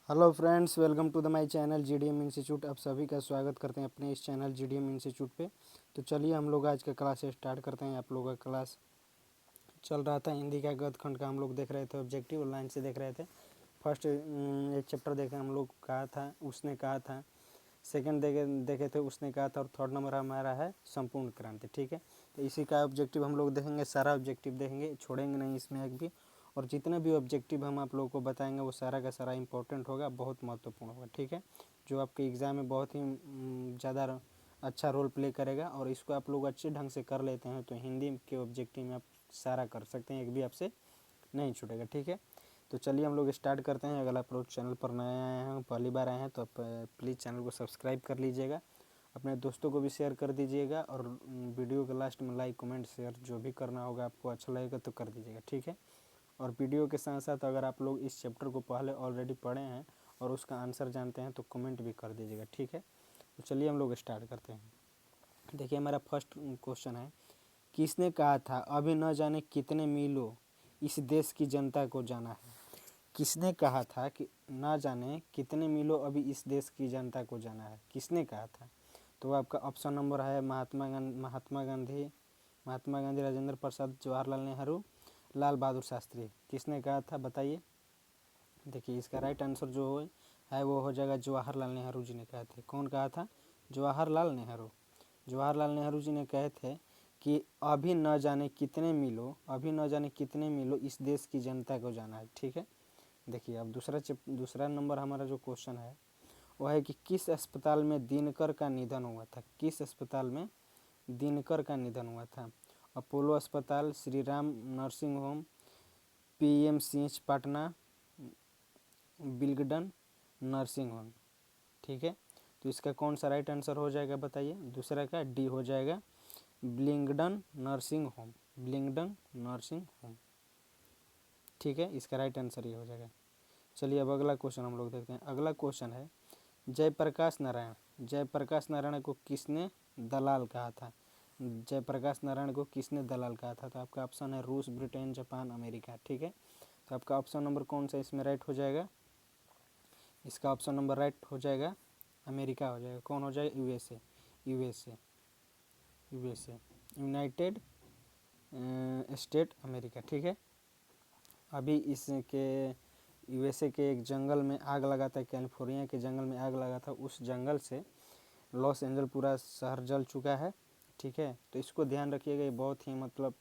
Hello friends, welcome to the my channel GDM institute. आप सभी का स्वागत करते हैं अपने इस चैनल जीडीएम इंस्टीट्यूट पे। तो चलिए हम लोग आज का क्लास स्टार्ट करते हैं। आप लोगों का क्लास चल रहा था हिंदी का गद्य खंड का, हम लोग देख रहे थे, ऑब्जेक्टिव लाइन से देख रहे थे। फर्स्ट एक चैप्टर देखे हम लोग, कहा था उसने कहा था। सेकंड देखे थे उसने कहा था। और थर्ड नंबर हमारा है संपूर्ण क्रांति। ठीक है, तो इसी का ऑब्जेक्टिव हम लोग देखेंगे, सारा ऑब्जेक्टिव देखेंगे, छोड़ेंगे नहीं इसमें एक भी। और जितने भी ऑब्जेक्टिव हम आप लोगों को बताएंगे वो सारा का सारा इंपॉर्टेंट होगा, बहुत महत्वपूर्ण होगा। ठीक है, जो आपके एग्ज़ाम में बहुत ही ज़्यादा अच्छा रोल प्ले करेगा। और इसको आप लोग अच्छे ढंग से कर लेते हैं तो हिंदी के ऑब्जेक्टिव में आप सारा कर सकते हैं, एक भी आपसे नहीं छूटेगा। ठीक है, तो चलिए हम लोग स्टार्ट करते हैं। अगर आप लोग चैनल पर नए आए हैं, पहली बार आए हैं, तो आप प्लीज़ चैनल को सब्सक्राइब कर लीजिएगा, अपने दोस्तों को भी शेयर कर दीजिएगा। और वीडियो के लास्ट में लाइक कमेंट शेयर जो भी करना होगा, आपको अच्छा लगेगा तो कर दीजिएगा। ठीक है, और वीडियो के साथ साथ अगर आप लोग इस चैप्टर को पहले ऑलरेडी पढ़े हैं और उसका आंसर जानते हैं तो कमेंट भी कर दीजिएगा। ठीक है, तो चलिए हम लोग स्टार्ट करते हैं। देखिए, हमारा फर्स्ट क्वेश्चन है, किसने कहा था अभी न जाने कितने मीलों इस देश की जनता को जाना है। किसने कहा था कि ना जाने कितने मीलों अभी इस देश की जनता को जाना है, किसने कहा था? तो आपका ऑप्शन नंबर है महात्मा गांधी, राजेंद्र प्रसाद, जवाहरलाल नेहरू, लाल बहादुर शास्त्री। किसने कहा था बताइए। देखिए, इसका राइट आंसर जो है वो हो जाएगा जवाहरलाल नेहरू जी ने कहे थे। कौन कहा था? जवाहरलाल नेहरू। जवाहरलाल नेहरू जी ने कहे थे कि अभी न जाने कितने मीलों इस देश की जनता को जाना है। ठीक है, देखिए अब दूसरा नंबर हमारा जो क्वेश्चन है वो है कि किस अस्पताल में दिनकर का निधन हुआ था। किस अस्पताल में दिनकर का निधन हुआ था? अपोलो अस्पताल, Shri Ram nursing home, PMCH Patna, बिल्गडन नर्सिंग होम। ठीक है, तो इसका कौन सा राइट आंसर हो जाएगा बताइए? दूसरा का डी हो जाएगा, ब्लिंगडन नर्सिंग होम। ब्लिंगडन नर्सिंग होम। ठीक है, इसका राइट आंसर ये हो जाएगा। चलिए अब अगला क्वेश्चन हम लोग देखते हैं। अगला क्वेश्चन है, जयप्रकाश नारायण को किसने दलाल कहा था? जयप्रकाश नारायण को किसने दलाल कहा था? तो आपका ऑप्शन है रूस, ब्रिटेन, जापान, अमेरिका। ठीक है, तो आपका ऑप्शन नंबर कौन सा इसमें राइट हो जाएगा? इसका ऑप्शन नंबर राइट हो जाएगा अमेरिका हो जाएगा। कौन हो जाएगा? USA, United state America. ठीक है, अभी इसके यूएसए के एक जंगल में आग लगा था, कैलिफोर्निया के जंगल में आग लगा था। उस जंगल से लॉस एंजल्स पूरा शहर जल चुका है। ठीक है, तो इसको ध्यान रखिएगा, ये बहुत ही मतलब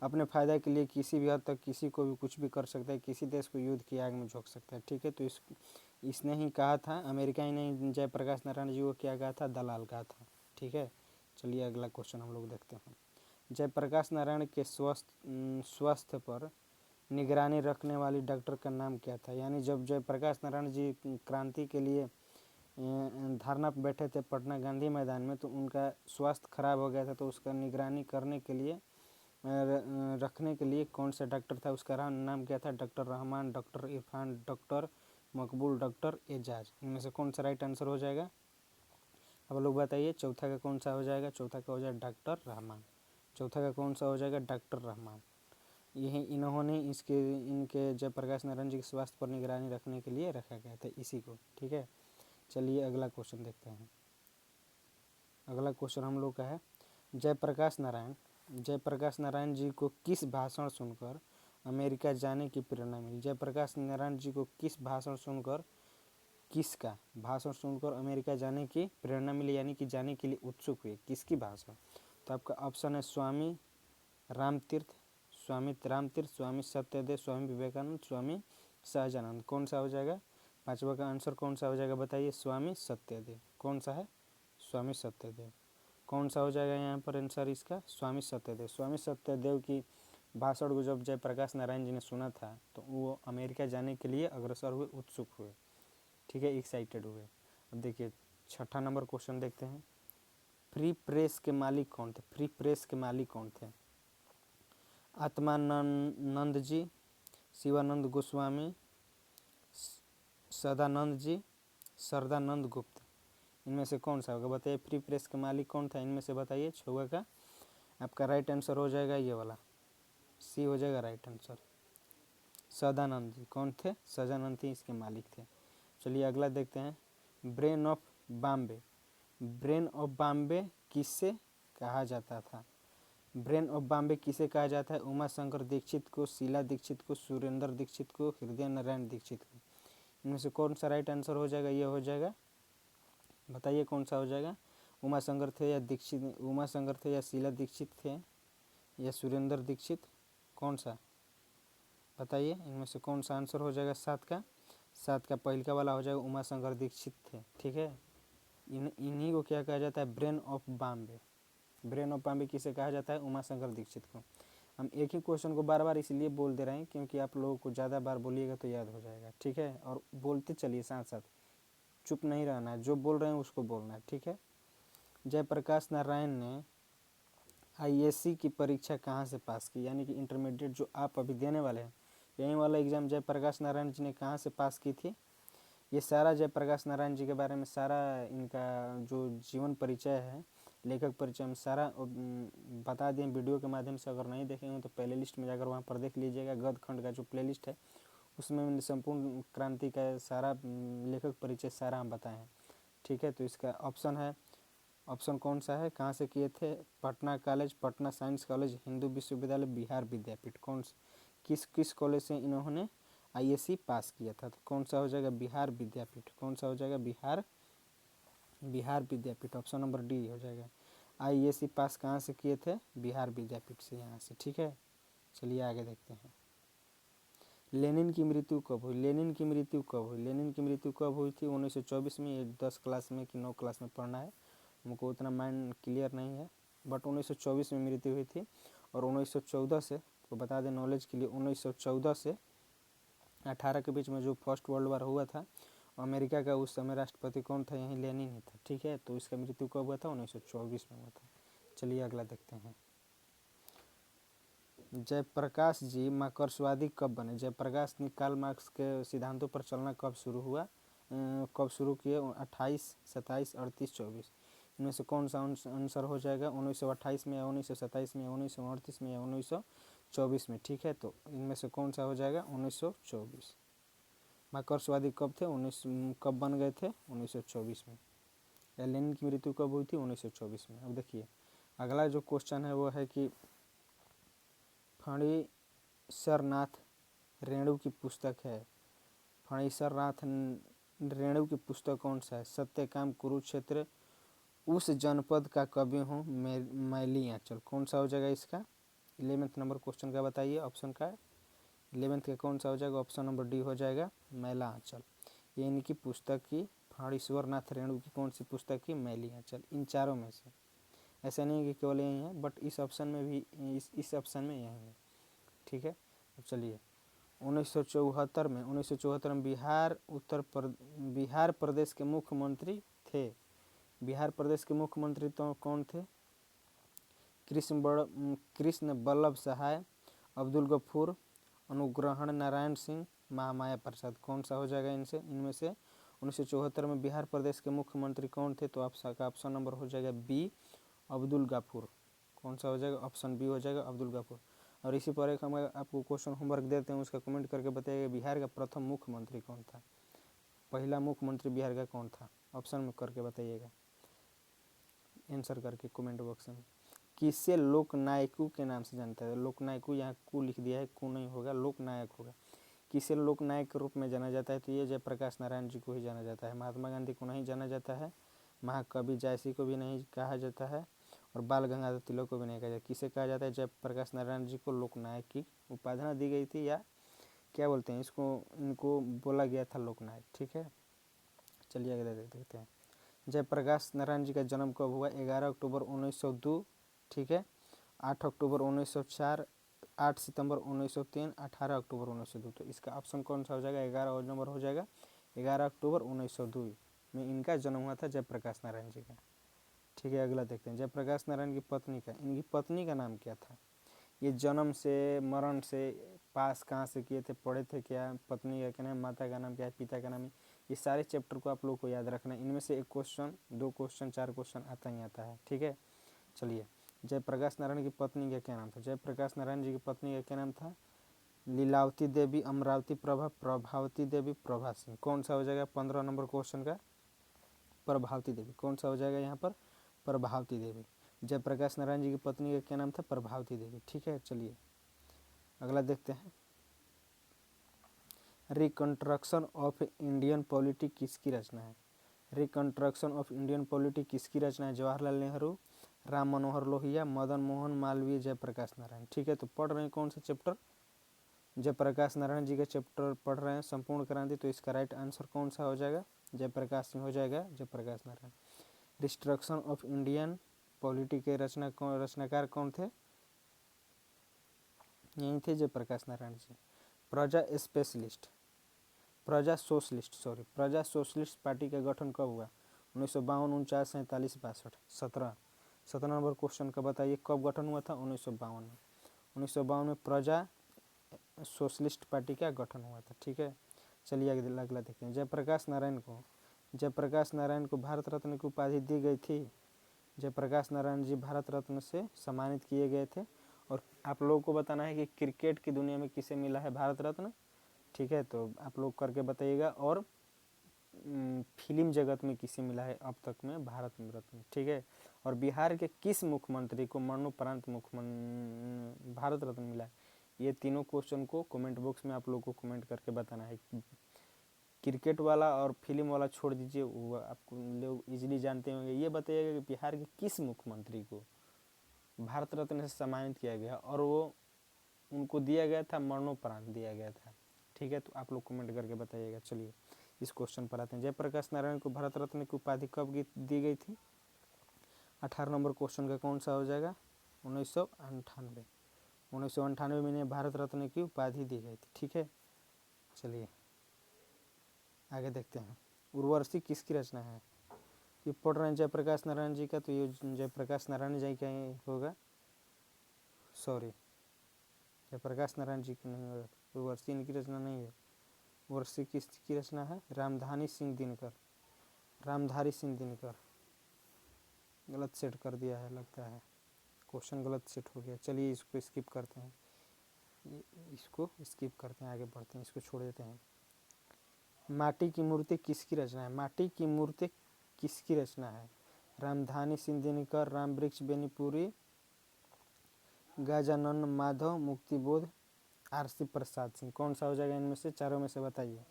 अपने फ़ायदा के लिए किसी भी हद तक किसी को भी कुछ भी कर सकता है, किसी देश को युद्ध की आग में झोंक सकता है। ठीक है, तो इसने ही कहा था, अमेरिका ही नहीं, जयप्रकाश नारायण जी को क्या कहा था? दलाल कहा था। ठीक है, चलिए अगला क्वेश्चन हम लोग देखते हैं। जयप्रकाश नारायण के स्वास्थ्य पर निगरानी रखने वाली डॉक्टर का नाम क्या था? यानी जब जयप्रकाश नारायण जी क्रांति के लिए धरना पर बैठे थे पटना गांधी मैदान में, तो उनका स्वास्थ्य खराब हो गया था, तो उसका निगरानी करने के लिए रखने के लिए कौन सा डॉक्टर था? उसका नाम क्या था? Doctor Rahman, doctor Irfan, doctor मकबूल, डॉक्टर एजाज। इनमें से कौन सा राइट आंसर हो जाएगा? अब लोग बताइए, चौथा का कौन सा हो जाएगा? चौथा का हो जाएगा डॉक्टर रहमान। चौथा का कौन सा हो जाएगा? डॉक्टर रहमान। यही इन्होंने इनके जयप्रकाश नारायण जी के स्वास्थ्य पर निगरानी रखने के लिए रखा गया था, इसी को। ठीक है, चलिए अगला क्वेश्चन देखते हैं। अगला क्वेश्चन हम लोग का है, जयप्रकाश नारायण जी को किस भाषण सुनकर अमेरिका जाने की प्रेरणा मिली? जयप्रकाश नारायण जी को किस भाषण सुनकर, किसका भाषण सुनकर अमेरिका जाने की प्रेरणा मिली, यानी कि जाने के लिए उत्सुक हुए? किसकी भाषण? तो आपका ऑप्शन है स्वामी रामतीर्थ, स्वामी सत्यदेव, स्वामी विवेकानंद, स्वामी सहजानंद। कौन सा हो जाएगा? पांचवा का आंसर कौन सा हो जाएगा बताइए? स्वामी सत्यदेव। कौन सा है? स्वामी सत्यदेव। कौन सा हो जाएगा यहाँ पर आंसर इसका? स्वामी सत्यदेव। स्वामी सत्यदेव की भाषण को जब जयप्रकाश नारायण जी ने सुना था तो वो अमेरिका जाने के लिए अग्रसर हुए, उत्सुक हुए। ठीक है, एक्साइटेड हुए। अब देखिए छठा नंबर क्वेश्चन देखते हैं। फ्री प्रेस के मालिक कौन थे? फ्री प्रेस के मालिक कौन थे? आत्मानंद जी, शिवानंद गोस्वामी, सदानंद जी, सरदानंद गुप्त। इनमें से कौन सा होगा बताइए? फ्री प्रेस का मालिक कौन था इनमें से बताइए? छुआ का आपका राइट आंसर हो जाएगा ये वाला, सी हो जाएगा राइट आंसर। सदानंद जी कौन थे? सदानंद ही इसके मालिक थे। चलिए अगला देखते हैं, brain of Bombay. Brain of Bombay किससे कहा जाता था? ब्रेन ऑफ बॉम्बे किसे कहा जाता है? उमा शंकर दीक्षित को, शीला दीक्षित को, सुरेंद्र दीक्षित को, हृदय नारायण दीक्षित को। इनमें से कौन सा राइट आंसर हो जाएगा? ये हो जाएगा, बताइए कौन सा हो जाएगा? उमा शंकर थे या दीक्षित, उमा शंकर थे या शीला दीक्षित थे या सुरेंद्र दीक्षित, कौन सा बताइए? इनमें से कौन सा आंसर हो जाएगा? 7 का पहलका वाला हो जाएगा, उमा शंकर दीक्षित थे। ठीक है, इन्हीं को क्या कहा जाता है? Brain of Bombay. Brain of Bombay किसे कहा जाता है? उमा शंकर दीक्षित को। हम एक ही क्वेश्चन को बार बार इसलिए बोल दे रहे हैं क्योंकि आप लोगों को ज़्यादा बार बोलिएगा तो याद हो जाएगा। ठीक है, और बोलते चलिए साथ साथ, चुप नहीं रहना है, जो बोल रहे हैं उसको बोलना है। ठीक है, जयप्रकाश नारायण ने आईएससी की परीक्षा कहाँ से पास की? यानी कि इंटरमीडिएट जो आप अभी देने वाले हैं, यही वाला एग्ज़ाम जयप्रकाश नारायण जी ने कहाँ से पास की थी? ये सारा जयप्रकाश नारायण जी के बारे में, सारा इनका जो जीवन परिचय है, लेखक परिचय में सारा बता दें वीडियो के माध्यम से। अगर नहीं देखेंगे तो प्ले लिस्ट में जाकर वहाँ पर देख लीजिएगा। गद्य खंड का जो प्ले लिस्ट है उसमें मैंने संपूर्ण क्रांति का सारा लेखक परिचय सारा हम बताए हैं। ठीक है, तो इसका ऑप्शन है, ऑप्शन कौन सा है? कहाँ से किए थे? Patna college, Patna science college, Hindu विश्वविद्यालय, बिहार विद्यापीठ। कौन किस कॉलेज से इन्होंने आईएससी पास किया था? तो कौन सा हो जाएगा? बिहार विद्यापीठ। कौन सा हो जाएगा? बिहार विद्यापीठ। ऑप्शन नंबर डी हो जाएगा। आईएससी पास कहाँ से किए थे? बिहार विद्यापीठ से, यहाँ से। ठीक है, चलिए आगे देखते हैं। लेनिन की मृत्यु कब हुई? लेनिन की मृत्यु कब हुई? लेनिन की मृत्यु कब हुई थी? 1924 में। ये 10 क्लास में कि 9 क्लास में पढ़ना है, हमको उतना माइंड क्लियर नहीं है, बट 1924 में मृत्यु हुई थी। और 1914 से, तो बता दें नॉलेज के लिए, 1914 से 18 के बीच में जो फर्स्ट वर्ल्ड वार हुआ था, अमेरिका का उस समय राष्ट्रपति कौन था? यही लेनिन ही था। ठीक है, तो इसका मृत्यु कब हुआ था? 1924 में हुआ था। चलिए अगला देखते हैं। जयप्रकाश जी मार्क्सवादी कब बने? जयप्रकाश ने कार्ल मार्क्स के सिद्धांतों पर चलना कब शुरू हुआ, कब शुरू किए? 28, 27, 38, 24। इनमें से कौन सा आंसर हो जाएगा? 1928 में या 1927 में या 1938 में या 1924 में। ठीक है, तो इनमें से कौन सा हो जाएगा? 1924। मार्क्सवादी कब थे? कब बन गए थे? 1924 में। या लेनिन की मृत्यु कब हुई थी? 1924 में। अब देखिए अगला जो क्वेश्चन है वो है कि फणीसरनाथ रेणु की पुस्तक है, फणीसरनाथ रेणु की पुस्तक कौन सा है? सत्यकाम, कुरुक्षेत्र, उस जनपद का कवि हूँ, मैली आंचल। कौन सा हो जाएगा इसका? 11th नंबर क्वेश्चन का बताइए ऑप्शन का। 11th का कौन सा हो जाएगा? ऑप्शन नंबर डी हो जाएगा, मैला आंचल। ये इनकी पुस्तक की, फणीश्वरनाथ रेणु की कौन सी पुस्तक की? मैली आंचल। इन चारों में से, ऐसा नहीं है कि केवल यही है, बट इस ऑप्शन में भी, इस ऑप्शन में यही है। ठीक है, अब चलिए 1974 में बिहार प्रदेश के मुख्यमंत्री थे। बिहार प्रदेश के मुख्यमंत्री तो कौन थे? कृष्ण वल्लभ सहाय, अब्दुल गफूर, अनुग्रहण नारायण सिंह, महामाया प्रसाद। कौन सा हो जाएगा इनमें से? 1974 में बिहार प्रदेश के मुख्यमंत्री कौन थे? तो आपका ऑप्शन नंबर हो जाएगा बी, अब्दुल गफूर। कौन सा हो जाएगा? ऑप्शन बी हो जाएगा, अब्दुल गफूर। और इसी पर एक हम आपको क्वेश्चन होमवर्क देते हैं, उसका कमेंट करके बताइएगा बिहार का प्रथम मुख्यमंत्री कौन था? पहला मुख्यमंत्री बिहार का कौन था? ऑप्शन में करके बताइएगा, आंसर करके कमेंट बॉक्स में। किसे लोकनायकू के नाम से जानता है? लोकनायकू, यहाँ कू लिख दिया है, कू नहीं होगा, लोकनायक होगा। किसे लोकनायक के रूप में जाना जाता है? तो ये जयप्रकाश नारायण जी को ही जाना जाता है। महात्मा गांधी को नहीं जाना जाता है, महाकवि जायसी को भी नहीं कहा जाता है, और बाल गंगाधर तिलक को भी नहीं कहा जाता। किसे कहा जाता है? जयप्रकाश नारायण जी को लोकनायक की उपाधि दी गई थी, या क्या बोलते हैं इसको, इनको बोला गया था लोकनायक। ठीक है, चलिए आगे देखते हैं। जयप्रकाश नारायण जी का जन्म कब हुआ? 11 अक्टूबर 1902। ठीक है, 8 अक्टूबर 1904, 8 सितंबर 1903, 18 अक्टूबर 1902। तो इसका ऑप्शन कौन सा हो जाएगा? 11 नंबर हो जाएगा, 11 अक्टूबर 1902 में इनका जन्म हुआ था, जयप्रकाश नारायण जी का। ठीक है, अगला देखते हैं। जयप्रकाश नारायण की पत्नी का, इनकी पत्नी का नाम क्या था? ये जन्म से, मरण से, पास कहाँ से किए थे, पढ़े थे क्या, पत्नी का क्या नाम, माता का नाम क्या है, पिता का नाम है, ये सारे चैप्टर को आप लोग को याद रखना है। इनमें से एक क्वेश्चन, 2 क्वेश्चन, 4 क्वेश्चन आता ही आता है। ठीक है, चलिए जयप्रकाश नारायण की पत्नी का क्या नाम था? जयप्रकाश नारायण जी की पत्नी का क्या नाम था? लीलावती देवी, अमरावती प्रभा, प्रभावती देवी, प्रभा सिंह। कौन सा हो जाएगा 15 नंबर क्वेश्चन का? प्रभावती देवी। कौन सा हो जाएगा यहाँ पर? प्रभावती देवी। जयप्रकाश नारायण जी की पत्नी का क्या नाम था? प्रभावती देवी। ठीक है, चलिए अगला देखते हैं। रिकंस्ट्रक्शन ऑफ इंडियन पॉलिटी किसकी रचना है? रिकंस्ट्रक्शन ऑफ इंडियन पॉलिटी किसकी रचना है? जवाहरलाल नेहरू, राम मनोहर लोहिया, मदन मोहन मालवीय, जयप्रकाश नारायण। ठीक है, तो पढ़ रहे हैं कौन सा चैप्टर? जयप्रकाश नारायण जी का चैप्टर पढ़ रहे हैं, संपूर्ण क्रांति। तो इसका राइट आंसर कौन सा हो जाएगा? जयप्रकाश सिंह हो जाएगा, Jayprakash Narayan. Restriction of Indian polity के रचनाकार कौन थे? यही थे जयप्रकाश नारायण जी। प्रजा सोशलिस्ट पार्टी का गठन कब हुआ? 1952, 49, 47, 62, 17 नंबर क्वेश्चन का बताइए कब गठन हुआ था? 1952 में। 1952 में प्रजा सोशलिस्ट पार्टी का गठन हुआ था। ठीक है, चलिए अगला देखते हैं। जयप्रकाश नारायण को भारत रत्न की उपाधि दी गई थी। जयप्रकाश नारायण जी भारत रत्न से सम्मानित किए गए थे। और आप लोगों को बताना है कि क्रिकेट की दुनिया में किसे मिला है भारत रत्न। ठीक है, तो आप लोग करके बताइएगा। और फिल्म जगत में किसे मिला है अब तक में भारत रत्न? ठीक है, और बिहार के किस मुख्यमंत्री को मरणोपरांत भारत रत्न मिला है? ये तीनों क्वेश्चन को कमेंट बॉक्स में आप लोग को कमेंट करके बताना है। क्रिकेट वाला और फिल्म वाला छोड़ दीजिए, वो आपको लोग इजीली जानते होंगे। ये बताइएगा कि बिहार के किस मुख्यमंत्री को भारत रत्न से सम्मानित किया गया और वो उनको दिया गया था, मरणोपरांत दिया गया था। ठीक है, तो आप लोग कमेंट करके बताइएगा। चलिए इस क्वेश्चन पर आते हैं। जयप्रकाश नारायण को भारत रत्न की उपाधि कब दी गई थी? 18 नंबर क्वेश्चन का कौन सा हो जाएगा? 1998। 1998 में इन्हें भारत रत्न की उपाधि दी गई थी। ठीक है, चलिए आगे देखते हैं। उर्वशी किसकी रचना है? ये पढ़ रहे हैं जयप्रकाश नारायण जी का, तो ये जयप्रकाश नारायण जी का ही होगा। सॉरी, जयप्रकाश नारायण जी की नहीं होगा, उर्वशी इनकी रचना नहीं है। उर्वशी किसकी रचना है? रामधारी सिंह दिनकर। गलत सेट कर दिया है लगता है, क्वेश्चन गलत सेट हो गया। चलिए इसको स्किप करते हैं, आगे बढ़ते हैं, इसको छोड़ देते हैं। माटी की मूर्ति किसकी रचना है? रामधारी सिंह दिनकर, राम वृक्ष बेनीपुरी, गजानन माधव, मुक्तिबोध, आरसी प्रसाद सिंह। कौन सा हो जाएगा इनमें से? चारों में से बताइए।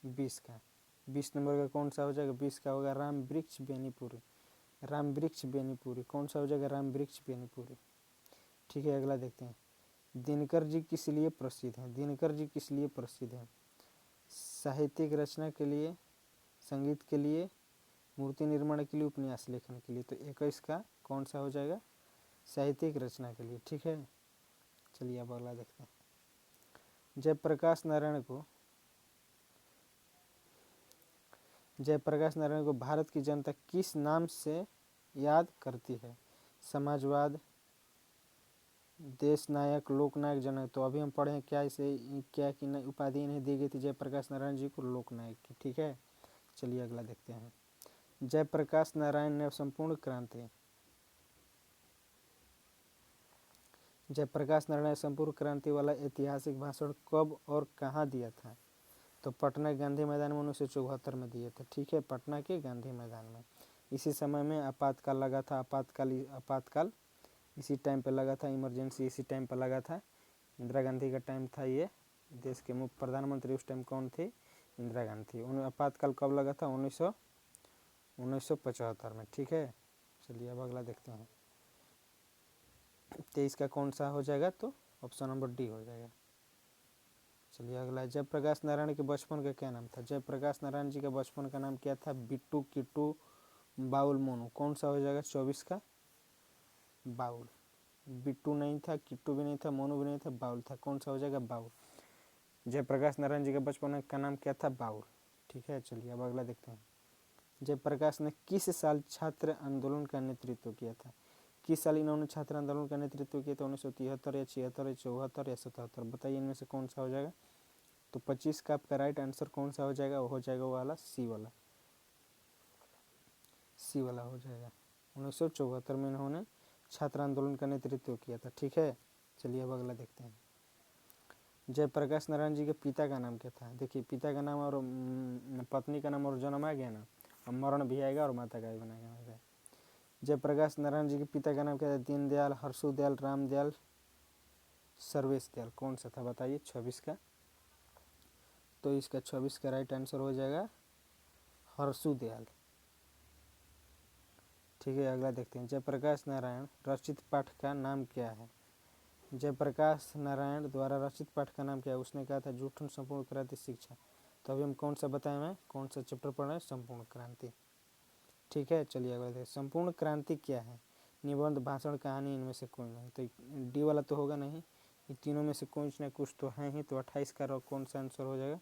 20 का 20 नंबर का कौन सा हो जाएगा? 20 का होगा राम वृक्ष बेनीपुरी। कौन सा हो जाएगा? राम वृक्ष बेनीपुरी। ठीक है, अगला देखते हैं। दिनकर जी किस लिए प्रसिद्ध हैं? साहित्यिक रचना के लिए, संगीत के लिए, मूर्ति निर्माण के लिए, उपन्यास लेखन के लिए। तो 21 का कौन सा हो जाएगा? साहित्यिक रचना के लिए। ठीक है, चलिए अब अगला देखते हैं। जयप्रकाश नारायण को भारत की जनता किस नाम से याद करती है? समाजवाद, देश नायक, लोकनायक, जनक। तो अभी हम पढ़े हैं क्या की उपाधि इन्हें दी गई थी जयप्रकाश नारायण जी को? लोकनायक की। ठीक है, चलिए अगला देखते हैं। जयप्रकाश नारायण ने संपूर्ण क्रांति वाला ऐतिहासिक भाषण कब और कहाँ दिया था? तो पटना गांधी मैदान में 1974 में दिए थे। ठीक है, पटना के गांधी मैदान में। इसी समय में आपातकाल लगा था। आपातकाल इसी टाइम पे लगा था, इमरजेंसी इसी टाइम पे लगा था। इंदिरा गांधी का टाइम था ये। देश के मुख्य प्रधानमंत्री उस टाइम कौन थे? इंदिरा गांधी। उन्हें आपातकाल कब लगा था? 1975 में। ठीक है, चलिए अब अगला देखते हैं। 23 का कौन सा हो जाएगा? तो ऑप्शन नंबर डी हो जाएगा। चलिए अगला। जयप्रकाश नारायण के बचपन का क्या नाम था? जयप्रकाश नारायण जी का बचपन का नाम क्या था? बिट्टू, किट्टू, बाउल, मोनू। कौन सा हो जाएगा 24 का? बाउल। बिट्टू नहीं था, किट्टू भी नहीं था, मोनू भी नहीं था, बाउल था। कौन सा हो जाएगा? बाउल। जयप्रकाश नारायण जी का बचपन का नाम क्या था? बाउल। ठीक है, चलिए अब अगला देखते हैं। जयप्रकाश ने किस साल छात्र आंदोलन का नेतृत्व किया था? किस साल इन्होंने छात्र आंदोलन का नेतृत्व किया था? 1973 या 76 या 74 या 77? बताइए इनमें से कौन सा हो जाएगा? तो 25 का आपका राइट आंसर कौन सा हो जाएगा? वो हो जाएगा वो वाला सी वाला हो जाएगा। 1974 में इन्होंने छात्र आंदोलन का नेतृत्व किया था। ठीक है, चलिए अब अगला देखते हैं। जयप्रकाश नारायण जी के पिता का नाम क्या था? देखिए पिता का नाम और पत्नी का नाम और जन्म आ गया ना, अब मरण भी आएगा और माता का भी बनेगा। जयप्रकाश नारायण जी के पिता का नाम क्या था? दीनदयाल, हर्षुदयाल, रामदयाल, सर्वेश दयाल। कौन सा था बताइए 26 का? तो इसका 26 का राइट आंसर हो जाएगा हर्षुदयाल। ठीक है, अगला देखते हैं। जयप्रकाश नारायण रचित पाठ का नाम क्या है? जयप्रकाश नारायण द्वारा रचित पाठ का नाम क्या है? उसने कहा था जूठन संपूर्ण क्रांति शिक्षा। तो अभी हम कौन सा बताएं, मैं कौन सा चैप्टर पढ़ रहे हैं? संपूर्ण क्रांति। ठीक है, चलिए अगला देखिए। संपूर्ण क्रांति क्या है? निबंध, भाषण, कहानी, इनमें से कोई नहीं। तो डी वाला तो होगा नहीं, ये तीनों में से कुछ ना कुछ तो है ही। तो 28 का कौन सा आंसर हो जाएगा?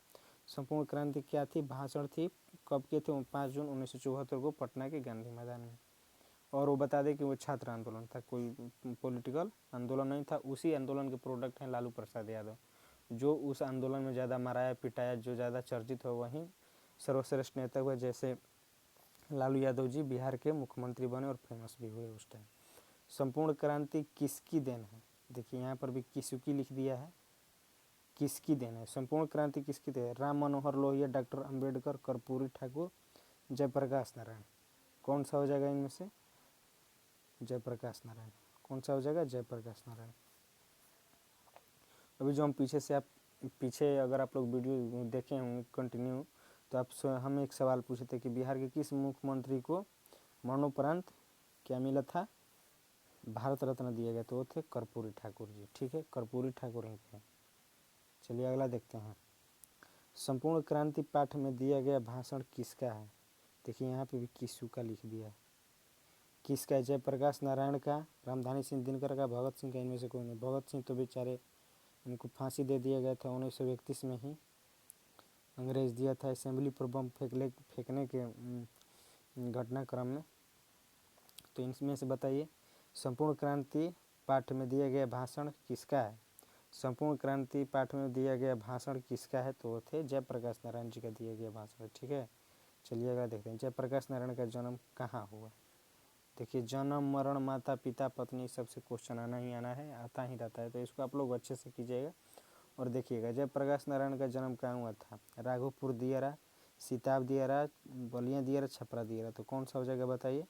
संपूर्ण क्रांति क्या थी? भाषण थी। कब के थे? 5 जून 1974 को पटना के गांधी मैदान में। और वो बता दें कि वो छात्र आंदोलन था, कोई पॉलिटिकल आंदोलन नहीं था। उसी आंदोलन के प्रोडक्ट हैं लालू प्रसाद यादव, जो उस आंदोलन में ज़्यादा मराया पिटाया, जो ज़्यादा चर्चित हो वहीं सर्वश्रेष्ठ नेता हुए। जैसे लालू यादव जी बिहार के मुख्यमंत्री बने और फेमस भी हुए उस टाइम। संपूर्ण क्रांति किसकी देन है? देखिए यहाँ पर भी किसकी लिख दिया है, किसकी देन है? संपूर्ण क्रांति किसकी देन है? राम मनोहर लोहिया, डॉक्टर अंबेडकर, कर्पूरी ठाकुर, जयप्रकाश नारायण। कौन सा हो जाएगा इनमें से? जयप्रकाश नारायण। कौन सा हो जाएगा? जयप्रकाश नारायण। अभी जो हम पीछे अगर आप लोग वीडियो देखे होंगे कंटिन्यू, तो आप हम एक सवाल पूछे थे कि बिहार के किस मुख्यमंत्री को मरणोपरांत क्या मिला था? भारत रत्न दिया गया। तो वो थे कर्पूरी ठाकुर जी। ठीक है, कर्पूरी ठाकुर ही थे। चलिए अगला देखते हैं। संपूर्ण क्रांति पाठ में दिया गया भाषण किसका है? देखिए यहाँ पे भी किसू का लिख दिया है। किसका है? जयप्रकाश नारायण का, रामधानी सिंह दिनकर का, भगत सिंह का। इनमें से कोई नहीं। भगत सिंह तो बेचारे, उनको फांसी दे दिया गया था 1931 में ही, अंग्रेज दिया था असेंबली पर बम फेंकने के घटनाक्रम में। तो इनमें से बताइए संपूर्ण क्रांति पाठ में दिया गया भाषण किसका है? संपूर्ण क्रांति पाठ में दिया गया भाषण किसका है? तो वो थे जयप्रकाश नारायण जी का दिया गया भाषण। ठीक है, चलिए अगला देखते हैं। जयप्रकाश नारायण का जन्म कहाँ हुआ? देखिए जन्म, मरण, माता पिता, पत्नी, सबसे क्वेश्चन आना ही आना है, आता ही रहता है। तो इसको आप लोग अच्छे से कीजिएगा और देखिएगा। जयप्रकाश नारायण का जन्म कहाँ हुआ था? राघोपुर दियारा, सिताब दियारा, बलिया दियारा, छपरा दियारा। तो कौन सा हो जाएगा बताइए?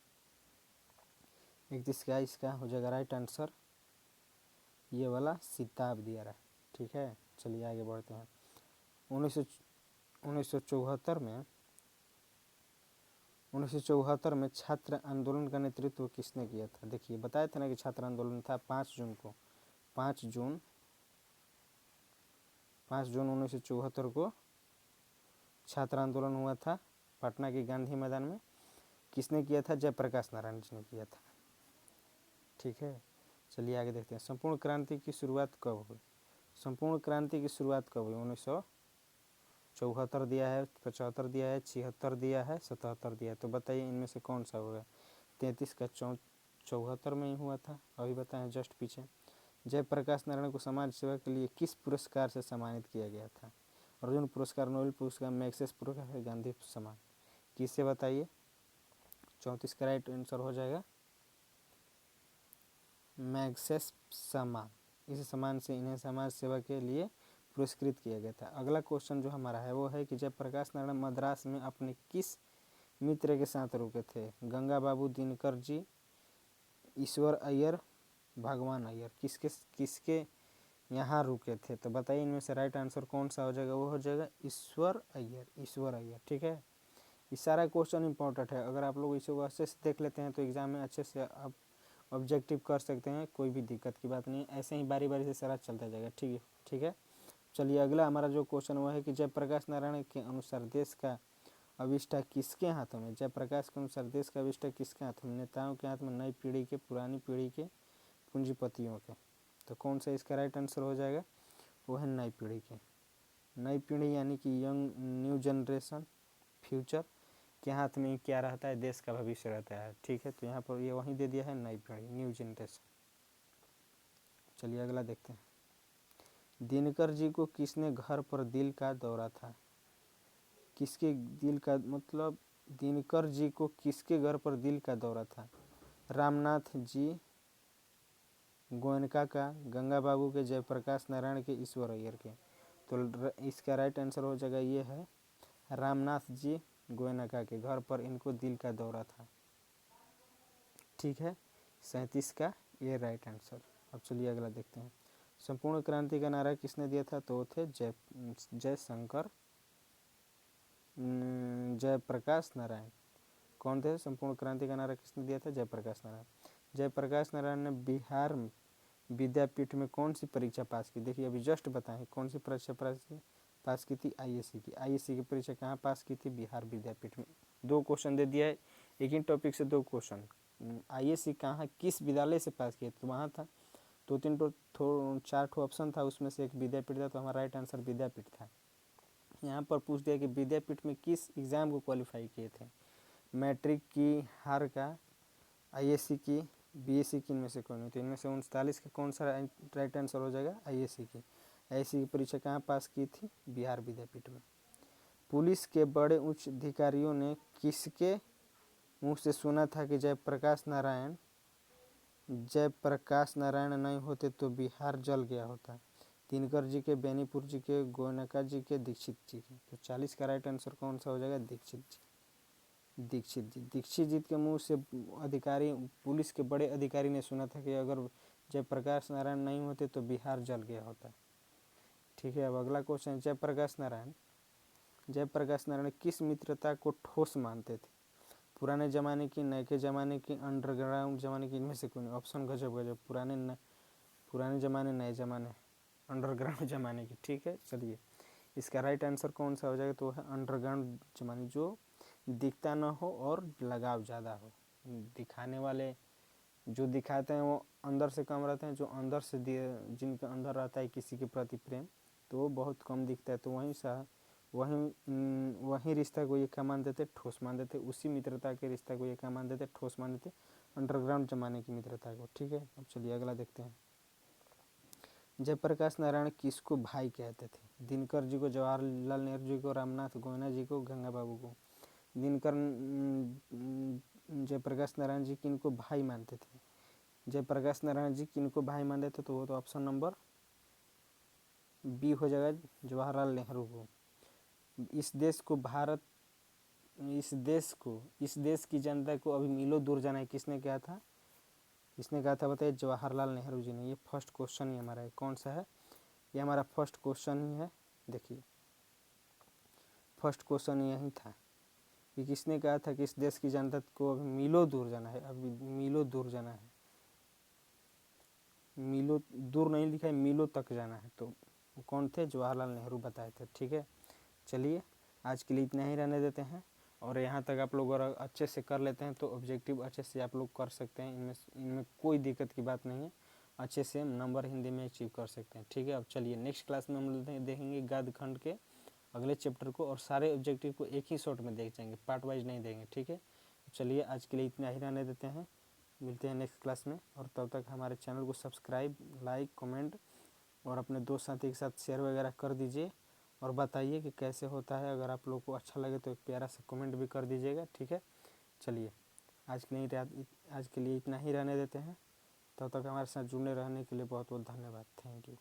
31 का इसका हो जाएगा राइट आंसर ये वाला, सिताब दियारा। ठीक है, चलिए आगे बढ़ते हैं। 1974 में छात्र आंदोलन का नेतृत्व किसने किया था? देखिए बताया था ना कि छात्र आंदोलन था 5 जून को। 5 जून 1974 को छात्र आंदोलन हुआ था पटना के गांधी मैदान में। किसने किया था? जयप्रकाश नारायण जी ने किया था। ठीक है, चलिए आगे देखते हैं। संपूर्ण क्रांति की शुरुआत कब हुई? संपूर्ण क्रांति की शुरुआत कब हुई? 1974 दिया है, 75 दिया है, 76 दिया है, 77 दिया है। तो बताइए इनमें से कौन सा होगा? 33 का 74 में ही हुआ था, अभी बताएं जस्ट पीछे। जयप्रकाश नारायण को समाज सेवा के लिए किस पुरस्कार से सम्मानित किया गया था? अर्जुन पुरस्कार, नोबेल पुरस्कार, मैग्सेस पुरस्कार, गांधी सम्मान। किससे बताइए? 34 का राइट आंसर हो जाएगा मैग्सेस सम्मान। इस सम्मान से इन्हें समाज सेवा के लिए पुरस्कृत किया गया था। अगला क्वेश्चन जो हमारा है वो है कि जयप्रकाश नारायण मद्रास में अपने किस मित्र के साथ रुके थे? गंगा बाबू, दिनकर जी, ईश्वर अय्यर, भगवान अय्यर। किसके यहाँ रुके थे? तो बताइए इनमें से राइट आंसर कौन सा हो जाएगा? वो हो जाएगा ईश्वर अय्यर। ईश्वर अय्यर। ठीक है, ये सारा क्वेश्चन इंपॉर्टेंट है। अगर आप लोग इसे अच्छे से देख लेते हैं तो एग्जाम में अच्छे से आप ऑब्जेक्टिव कर सकते हैं, कोई भी दिक्कत की बात नहीं। ऐसे ही बारी बारी से सारा चलता जाएगा। ठीक है, चलिए अगला हमारा जो क्वेश्चन हुआ है कि जयप्रकाश नारायण के अनुसार देश का अविष्टा किसके हाथों में? जयप्रकाश के अनुसार देश का अविष्टा किसके हाथों में? नेताओं के हाथ में, नई पीढ़ी के, पुरानी पीढ़ी के, पूंजीपतियों के। तो कौन सा इसका राइट आंसर हो जाएगा? वो है नई पीढ़ी के। नई पीढ़ी यानी कि यंग न्यू जनरेशन, फ्यूचर के हाथ में क्या रहता है? देश का भविष्य रहता है। ठीक है, तो यहाँ पर ये वहीं दे दिया है नई पीढ़ी, न्यू जनरेशन। चलिए अगला देखते हैं। दिनकर जी को किसने घर पर दिल का दौरा था? किसके दिल का मतलब दिनकर जी को किसके घर पर दिल का दौरा था? रामनाथ जी गोयनका का, गंगा बाबू के, जयप्रकाश नारायण के, ईश्वर अय्यर के। तो इसका राइट आंसर हो जाएगा ये है रामनाथ जी गोयनका के घर पर इनको दिल का दौरा था। ठीक है, 37 का ये राइट आंसर। अब चलिए अगला देखते हैं। संपूर्ण क्रांति का नारा किसने दिया था? तो वो थे जयप्रकाश नारायण। कौन थे? संपूर्ण क्रांति का नारा किसने दिया था? जयप्रकाश नारायण। जयप्रकाश नारायण ने बिहार विद्यापीठ में कौन सी परीक्षा पास की? देखिए अभी जस्ट बताएं कौन सी परीक्षा पास की थी? आईएससी की। आईएससी की परीक्षा कहाँ पास की थी? बिहार विद्यापीठ में। 2 क्वेश्चन दे दिया है, एक ही टॉपिक से 2 क्वेश्चन। आईएससी कहाँ किस विद्यालय से पास किए? तो वहाँ था 4 ऑप्शन था, उसमें से एक विद्यापीठ था, तो हमारा राइट आंसर विद्यापीठ था। यहाँ पर पूछ दिया कि विद्यापीठ में किस एग्ज़ाम को क्वालिफाई किए थे? मैट्रिक की, हार का, आईएससी की, बीएससी की, इनमें से कोई नहीं। तो इनमें से 39 का कौन सा राइट आंसर हो जाएगा? आईएससी की। आईएससी की परीक्षा कहाँ पास की थी? बिहार विद्यापीठ में। पुलिस के बड़े उच्च अधिकारियों ने किसके मुँह से सुना था कि जयप्रकाश नारायण नहीं होते तो बिहार जल गया होता? दिनकर जी के, बेनीपुर जी के, गोयनका जी के, दीक्षित जी के। तो 40 का राइट आंसर कौन सा हो जाएगा? दीक्षित जी। दीक्षित जी के मुंह से अधिकारी, पुलिस के बड़े अधिकारी ने सुना था कि अगर जयप्रकाश नारायण नहीं होते तो बिहार जल गया होता। ठीक है, अब अगला क्वेश्चन। जयप्रकाश नारायण किस मित्रता को ठोस मानते थे? पुराने ज़माने की, नए के ज़माने की, अंडरग्राउंड ज़माने की, इनमें से कोई नहीं। ऑप्शन गजब। पुराने ज़माने, नए ज़माने, अंडरग्राउंड ज़माने की। ठीक है, चलिए इसका राइट आंसर कौन सा हो जाएगा? तो है अंडरग्राउंड ज़माने, जो दिखता न हो और लगाव ज़्यादा हो। दिखाने वाले जो दिखाते हैं वो अंदर से कम रहते हैं, जो अंदर से जिनके अंदर रहता है किसी के प्रति प्रेम, तो वो बहुत कम दिखता है। तो वही रिश्ता को ये क्या मान देते? ठोस मान देते। उसी मित्रता के रिश्ता को ये क्या मान देते? ठोस मान देते, अंडरग्राउंड जमाने की मित्रता को। ठीक है, अब चलिए अगला देखते हैं। जयप्रकाश नारायण किसको भाई कहते थे? दिनकर जी को, जवाहरलाल नेहरू जी को, रामनाथ गोयना जी को, गंगा बाबू को। जयप्रकाश नारायण जी किनको भाई मानते थे? जयप्रकाश नारायण जी किनको भाई मानते थे? तो वो तो ऑप्शन नंबर बी हो जाएगा, जवाहरलाल नेहरू को। इस देश की जनता को अभी मीलों दूर जाना है, किसने कहा था? बताइए, जवाहरलाल नेहरू जी ने। ये फर्स्ट क्वेश्चन ही हमारा है। कौन सा है? ये हमारा फर्स्ट क्वेश्चन ही है। देखिए फर्स्ट क्वेश्चन यही था कि किसने कहा था कि इस देश की जनता को अभी मीलों दूर जाना है, अभी मीलों दूर जाना है। मीलों दूर नहीं लिखा है, मीलों तक जाना है। तो कौन थे? जवाहरलाल नेहरू बताए थे। ठीक है, चलिए आज के लिए इतना ही रहने देते हैं। और यहाँ तक आप लोग अगर अच्छे से कर लेते हैं तो ऑब्जेक्टिव अच्छे से आप लोग कर सकते हैं। इनमें कोई दिक्कत की बात नहीं है, अच्छे से नंबर हिंदी में अचीव कर सकते हैं। ठीक है, अब चलिए नेक्स्ट क्लास में हम देखेंगे गद्य खंड के अगले चैप्टर को, और सारे ऑब्जेक्टिव को एक ही शॉट में देख जाएंगे, पार्ट वाइज नहीं देंगे। ठीक है, चलिए आज के लिए इतना ही रहने देते हैं, मिलते हैं नेक्स्ट क्लास में। और तब तक हमारे चैनल को सब्सक्राइब, लाइक, कमेंट और अपने दोस्त साथी के साथ शेयर वगैरह कर दीजिए, और बताइए कि कैसे होता है। अगर आप लोग को अच्छा लगे तो एक प्यारा सा कमेंट भी कर दीजिएगा। ठीक है, चलिए आज के लिए इतना ही रहने देते हैं। तब तक हमारे साथ जुड़े रहने के लिए बहुत बहुत धन्यवाद। Thank you.